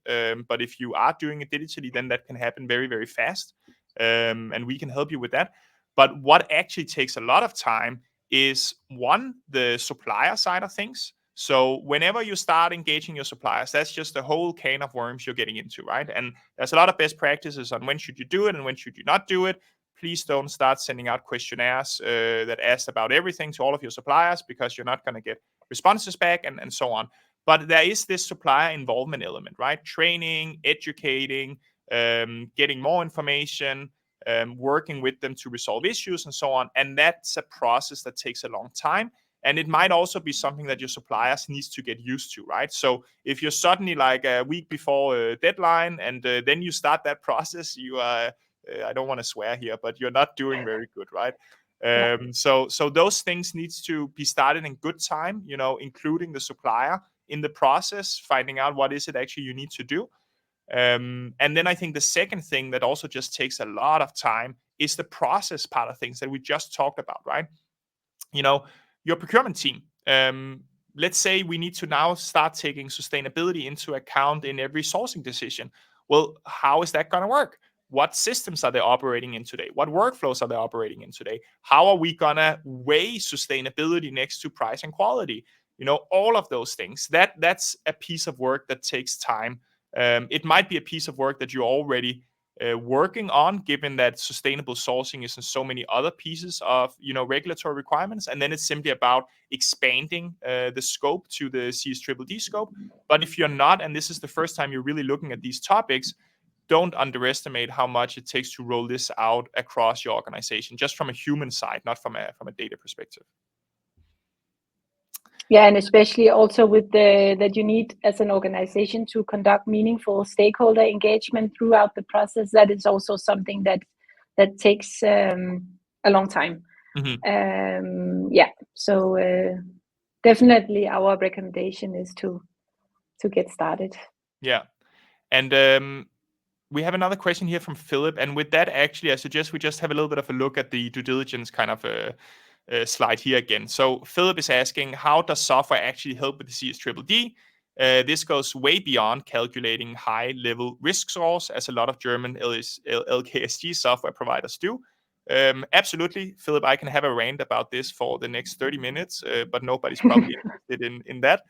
But if you are doing it digitally, then that can happen very, very fast. And we can help you with that. But what actually takes a lot of time is, one, the supplier side of things. So whenever you start engaging your suppliers, that's just a whole can of worms you're getting into, right? And there's a lot of best practices on when should you do it and when should you not do it. Please don't start sending out questionnaires that ask about everything to all of your suppliers, because you're not going to get responses back, and so on. But there is this supplier involvement element, right? Training, educating, getting more information, working with them to resolve issues and so on. And that's a process that takes a long time. And it might also be something that your suppliers needs to get used to, right? So if you're suddenly like a week before a deadline and then you start that process, you are, I don't want to swear here, but you're not doing very good, right? So those things needs to be started in good time, you know, including the supplier in the process, finding out what is it actually you need to do. And then I think the second thing that also just takes a lot of time is the process part of things that we just talked about, right? You know, your procurement team. Let's say we need to now start taking sustainability into account in every sourcing decision. Well, how is that going to work? What systems are they operating in today? What workflows are they operating in today? How are we going to weigh sustainability next to price and quality? You know, all of those things. That's a piece of work that takes time. It might be a piece of work that you're already working on, given that sustainable sourcing is in so many other pieces of, you know, regulatory requirements. And then it's simply about expanding the scope to the CSDDD scope. But if you're not, and this is the first time you're really looking at these topics, don't underestimate how much it takes to roll this out across your organization, just from a human side, not from a data perspective.
Yeah, and especially also with that you need as an organization to conduct meaningful stakeholder engagement throughout the process. That is also something that takes a long time. Mm-hmm. Yeah, so definitely our recommendation is to get started.
Yeah, and we have another question here from Philip, and with that, actually, I suggest we just have a little bit of a look at the due diligence kind of slide here again. So Philip is asking, how does software actually help with the CSDDD? This goes way beyond calculating high-level risk scores, as a lot of German LkSG software providers do. Absolutely, Philip, I can have a rant about this for the next 30 minutes, but nobody's probably interested in that.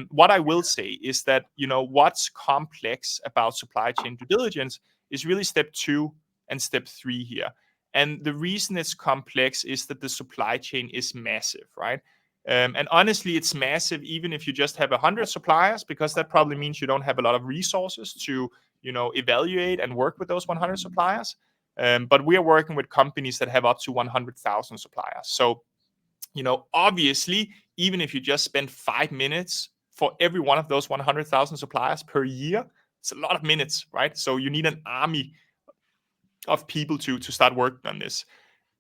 What I will say is that, what's complex about supply chain due diligence is really step 2 and step 3 here. And the reason it's complex is that the supply chain is massive, right? And honestly, it's massive even if you just have 100 suppliers, because that probably means you don't have a lot of resources to, evaluate and work with those 100 suppliers. But we are working with companies that have up to 100,000 suppliers. So, obviously, even if you just spend 5 minutes for every one of those 100,000 suppliers per year, it's a lot of minutes, right? So you need an army of people to start working on this.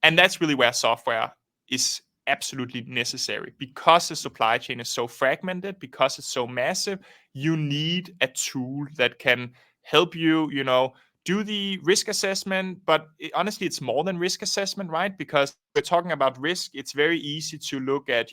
And that's really where software is absolutely necessary, because the supply chain is so fragmented, because it's so massive. You need a tool that can help you, do the risk assessment. But honestly, it's more than risk assessment, right? Because we're talking about risk. It's very easy to look at,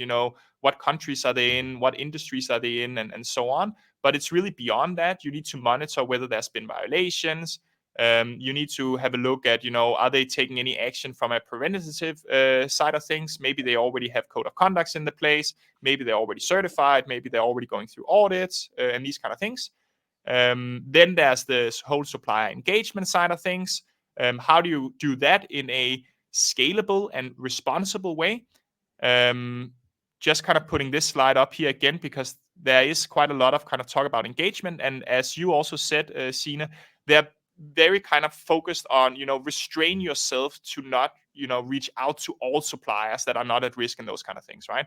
what countries are they in, what industries are they in, and so on. But it's really beyond that. You need to monitor whether there's been violations. You need to have a look at, are they taking any action from a preventative side of things? Maybe they already have code of conducts in the place. Maybe they're already certified. Maybe they're already going through audits and these kind of things. Then there's this whole supplier engagement side of things. How do you do that in a scalable and responsible way? Just kind of putting this slide up here again, because there is quite a lot of kind of talk about engagement. And as you also said, Signe, they're very kind of focused on, restrain yourself to not, reach out to all suppliers that are not at risk and those kind of things, right?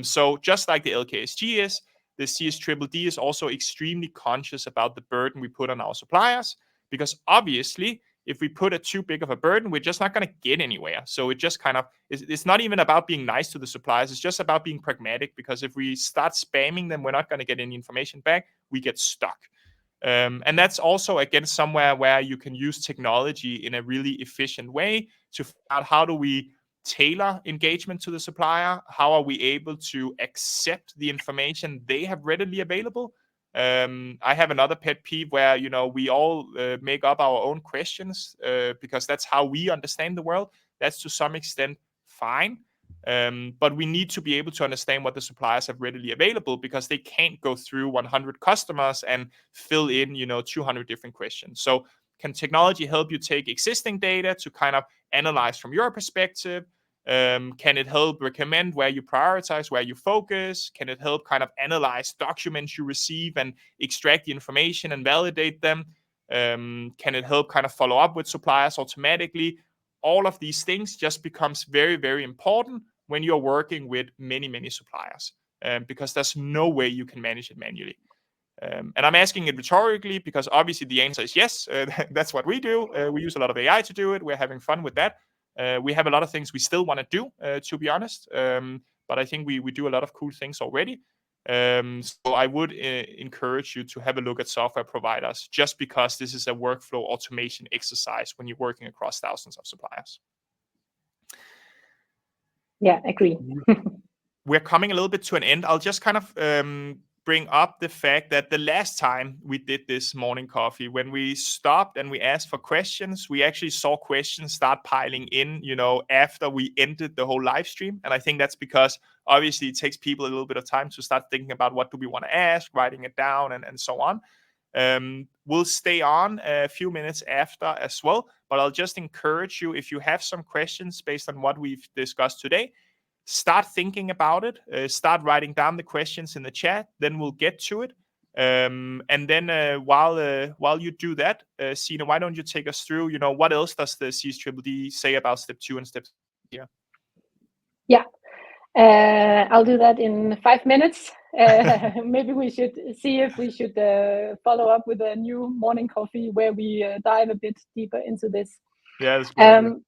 So just like the LkSG is, the CSDDD is also extremely conscious about the burden we put on our suppliers, because obviously, if we put too big of a burden, we're just not going to get anywhere. So it just kind of, it's not even about being nice to the suppliers. It's just about being pragmatic, because if we start spamming them, we're not going to get any information back. We get stuck. And that's also, again, somewhere where you can use technology in a really efficient way to figure out how do we tailor engagement to the supplier? How are we able to accept the information they have readily available? I have another pet peeve where, we all make up our own questions because that's how we understand the world. That's to some extent fine. But we need to be able to understand what the suppliers have readily available, because they can't go through 100 customers and fill in, 200 different questions. So can technology help you take existing data to kind of analyze from your perspective? Can it help recommend where you prioritize, where you focus? Can it help kind of analyze documents you receive and extract the information and validate them? Can it help kind of follow up with suppliers automatically? All of these things just becomes very, very important when you're working with many, many suppliers, because there's no way you can manage it manually. And I'm asking it rhetorically, because obviously the answer is yes. That's what we do. We use a lot of AI to do it. We're having fun with that. We have a lot of things we still want to do, to be honest. But I think we do a lot of cool things already. So I would encourage you to have a look at software providers, just because this is a workflow automation exercise when you're working across thousands of suppliers.
Yeah, agree.
We're coming a little bit to an end. I'll just kind of bring up the fact that the last time we did this morning coffee, when we stopped and we asked for questions, we actually saw questions start piling in, after we ended the whole live stream. And I think that's because obviously it takes people a little bit of time to start thinking about what do we want to ask, writing it down, and so on. We'll stay on a few minutes after as well, but I'll just encourage you, if you have some questions based on what we've discussed today, start thinking about it, start writing down the questions in the chat, then we'll get to it. And then while you do that, Signe, why don't you take us through, what else does the CSDDD say about step 2 and step 3 here?
Yeah, I'll do that in 5 minutes. Maybe we should see if we should follow up with a new morning coffee where we dive a bit deeper into this.
Yeah, that's good.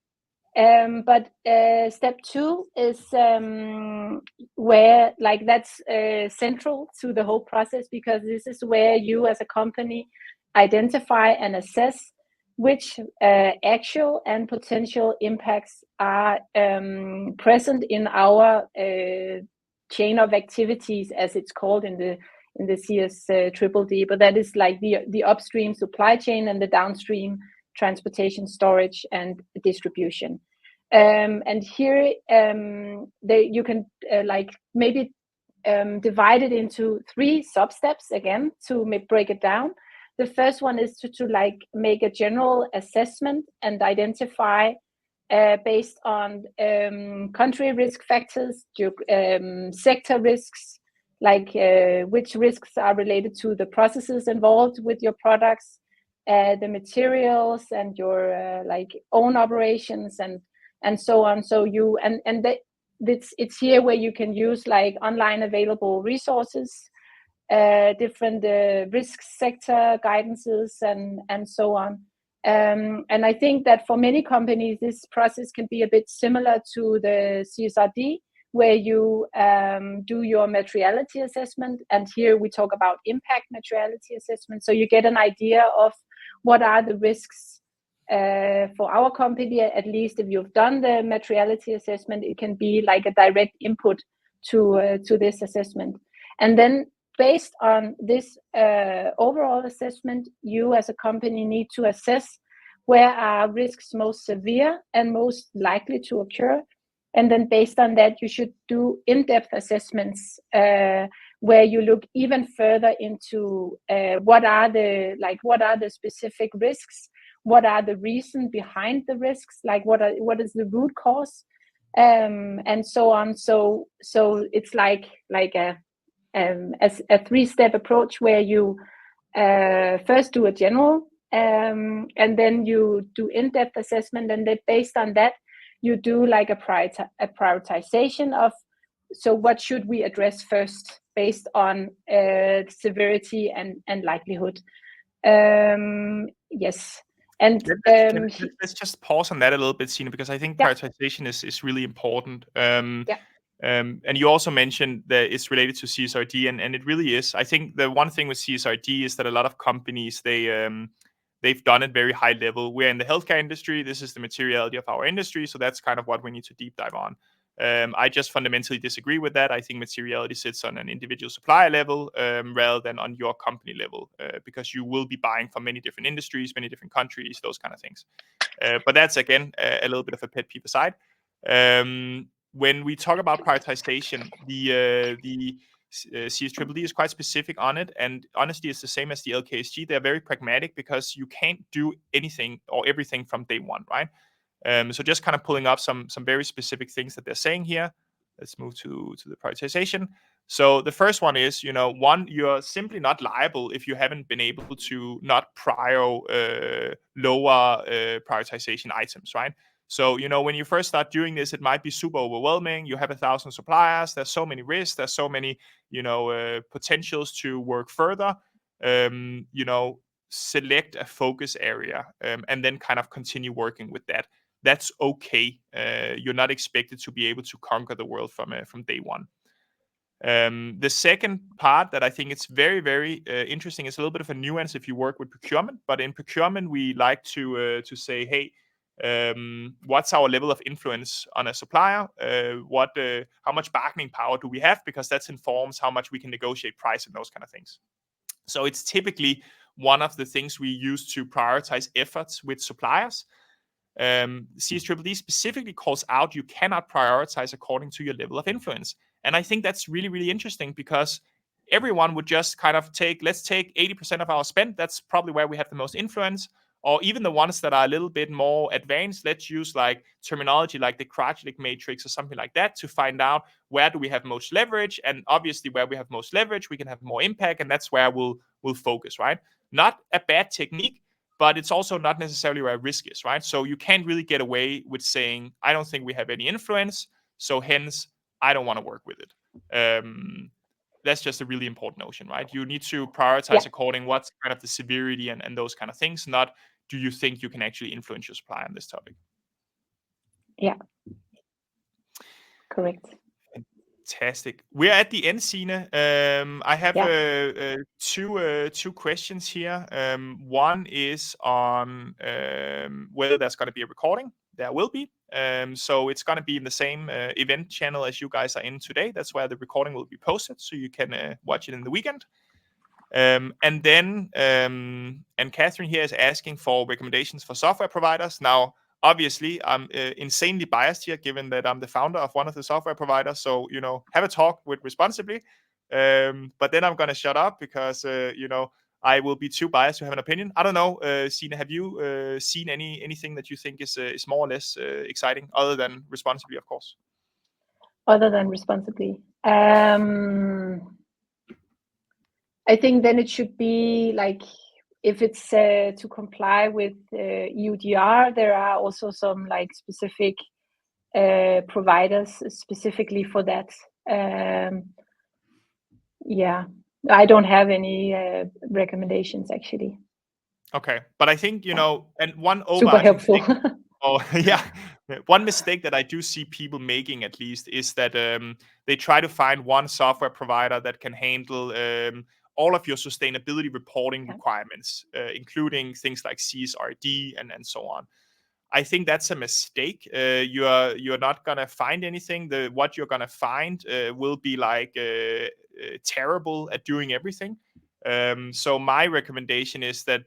But step 2 is where, like, that's central to the whole process, because this is where you as a company identify and assess which actual and potential impacts are present in our chain of activities, as it's called in the CSDDD. But that is like the upstream supply chain and the downstream transportation, storage, and distribution. And here you can like maybe divide it into 3 sub-steps again to break it down. The first one is to like make a general assessment and identify based on country risk factors, sector risks, like which risks are related to the processes involved with your products, the materials, and your like own operations, and so on. So you it's here where you can use like online available resources, different risk sector guidances, and so on. And I think that for many companies, this process can be a bit similar to the CSRD, where you do your materiality assessment. And here we talk about impact materiality assessment. So you get an idea of what are the risks for our company. At least if you've done the materiality assessment, it can be like a direct input to this assessment. And then based on this overall assessment, you as a company need to assess where are risks most severe and most likely to occur. And then based on that, you should do in-depth assessments where you look even further into what are the specific risks, what are the reasons behind the risks, like what is the root cause, and so on. So it's like a 3-step approach where you first do a general, and then you do in-depth assessment, and then based on that, you do like a prioritization of, so what should we address first based on severity and likelihood. Yes. And
let's just pause on that a little bit, Signe, because I think prioritization is really important. And you also mentioned that it's related to CSRD, and it really is. I think the one thing with CSRD is that a lot of companies, they've done it very high level. We're in the healthcare industry. This is the materiality of our industry. So that's kind of what we need to deep dive on. I just fundamentally disagree with that. I think materiality sits on an individual supplier level rather than on your company level, because you will be buying from many different industries, many different countries, those kind of things. But that's, again, a little bit of a pet peeve aside. When we talk about prioritization, the CSDDD is quite specific on it, and honestly, it's the same as the LkSG. They're very pragmatic because you can't do anything or everything from day one, right? So just kind of pulling up some very specific things that they're saying here. Let's move to the prioritization. So the first one is, one, you're simply not liable if you haven't been able to not lower prioritization items, right? So, when you first start doing this, it might be super overwhelming. You have 1,000 suppliers. There's so many risks. There's so many, potentials to work further. Select a focus area and then kind of continue working with that. That's okay. You're not expected to be able to conquer the world from day one. The second part that I think it's very, very interesting is a little bit of a nuance if you work with procurement. But in procurement, we like to say, hey, what's our level of influence on a supplier? How much bargaining power do we have? Because that informs how much we can negotiate price and those kind of things. So it's typically one of the things we use to prioritize efforts with suppliers. CSDDD specifically calls out you cannot prioritize according to your level of influence. And I think that's really, really interesting because everyone would just kind of let's take 80% of our spend. That's probably where we have the most influence. Or even the ones that are a little bit more advanced, let's use like terminology like the Krajcik matrix or something like that to find out where do we have most leverage. And obviously where we have most leverage, we can have more impact. And that's where we'll focus, right? Not a bad technique, but it's also not necessarily where risk is, right? So you can't really get away with saying, I don't think we have any influence, so hence, I don't want to work with it. That's just a really important notion, right? You need to prioritize according what's kind of the severity and those kind of things, not do you think you can actually influence your supplier on this topic.
Yeah, correct.
Fantastic. We're at the end, Signe. I have two questions here. One is on whether there's going to be a recording. There will be. So it's going to be in the same event channel as you guys are in today. That's where the recording will be posted, so you can watch it in the weekend. And then, and Catherine here is asking for recommendations for software providers. Now, Obviously, I'm insanely biased here, given that I'm the founder of one of the software providers. So, have a talk with Responsibly. But then I'm going to shut up because, I will be too biased to have an opinion. I don't know, Signe, have you seen anything that you think is more or less exciting, other than Responsibly, of course?
Other than Responsibly, I think then it should be like, if it's to comply with EUDR, there are also some like specific providers specifically for that. Yeah, I don't have any recommendations actually.
Okay, but I think, and one
Super
overarching
helpful.
thing, yeah, one mistake that I do see people making, at least, is that they try to find one software provider that can handle all of your sustainability reporting requirements, including things like CSRD and so on. I think that's a mistake. You're not gonna find anything. What you're gonna find will be like terrible at doing everything. So my recommendation is that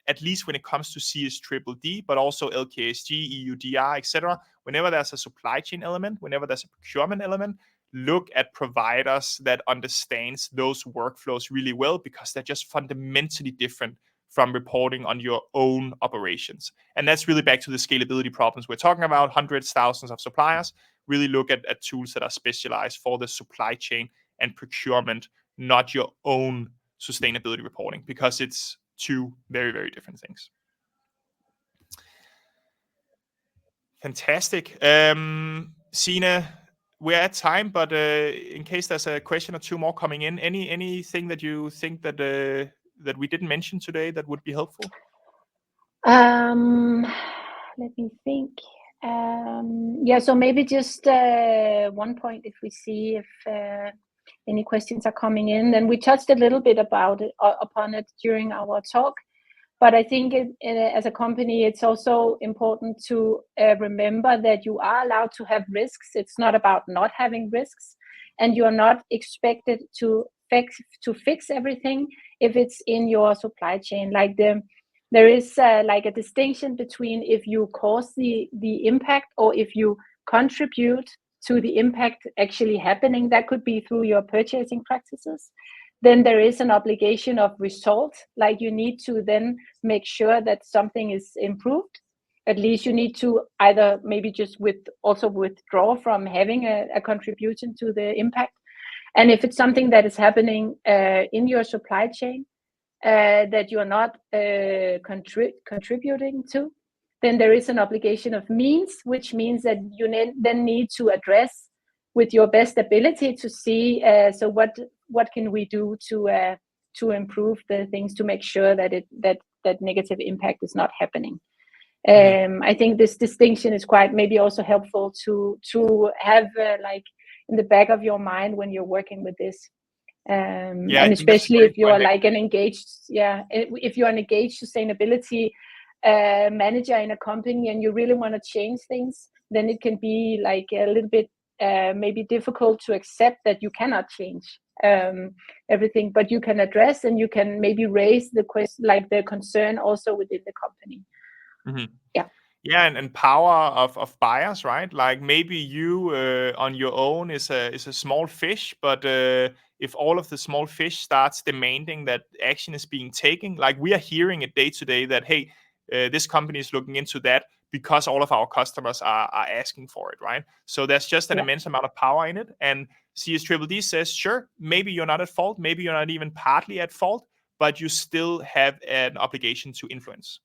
at least when it comes to CSDDD, but also LkSG, EUDR, etc., whenever there's a supply chain element, whenever there's a procurement element, look at providers that understands those workflows really well, because they're just fundamentally different from reporting on your own operations. And that's really back to the scalability problems we're talking about, hundreds, thousands of suppliers. Really look at tools that are specialized for the supply chain and procurement, not your own sustainability reporting, because it's two very, very different things. Fantastic. Signe, we're at time, but in case there's a question or two more coming in, anything that you think that that we didn't mention today that would be helpful?
Let me think. Yeah, so maybe just one point, if we see if any questions are coming in. Then we touched a little bit upon it during our talk. But I think as a company, it's also important to remember that you are allowed to have risks. It's not about not having risks, and you are not expected to fix everything if it's in your supply chain. Like there is like a distinction between if you cause the impact or if you contribute to the impact actually happening. That could be through your purchasing practices. Then there is an obligation of result, like you need to then make sure that something is improved. At least you need to either maybe just also withdraw from having a contribution to the impact. And if it's something that is happening in your supply chain that you are not contributing to, then there is an obligation of means, which means that you then need to address with your best ability to see, so what can we do to improve the things, to make sure that that negative impact is not happening. I think this distinction is quite maybe also helpful to have like in the back of your mind when you're working with this. And especially if you are like if you're an engaged sustainability manager in a company and you really want to change things, then it can be like a little bit maybe difficult to accept that you cannot change everything, but you can address and you can maybe raise the question, like the concern also within the company.
Yeah, and power of buyers, right? Like maybe you on your own is a small fish, but if all of the small fish starts demanding that action is being taken, like we are hearing it day to day that, hey, this company is looking into that because all of our customers are asking for it, right? So there's just an immense amount of power in it. And CSDDD says, sure, maybe you're not at fault, maybe you're not even partly at fault, but you still have an obligation to influence.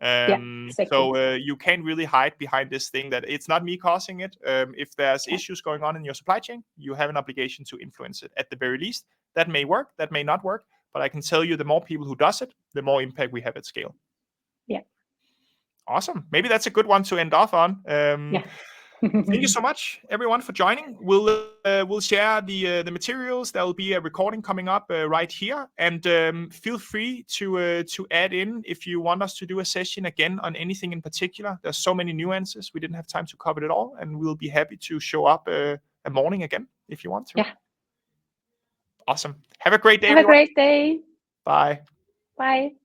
Exactly.
So you can't really hide behind this thing that it's not me causing it. If there's issues going on in your supply chain, you have an obligation to influence it at the very least. That may work, that may not work, but I can tell you the more people who does it, the more impact we have at scale.
Yeah.
Awesome. Maybe that's a good one to end off on. Thank you so much, everyone, for joining. We'll share the materials. There will be a recording coming up right here, and feel free to add in if you want us to do a session again on anything in particular. There's so many nuances, we didn't have time to cover it all, and we'll be happy to show up a morning again if you want to.
Yeah.
Awesome. Have a great day.
Have a great day.
Bye.
Bye.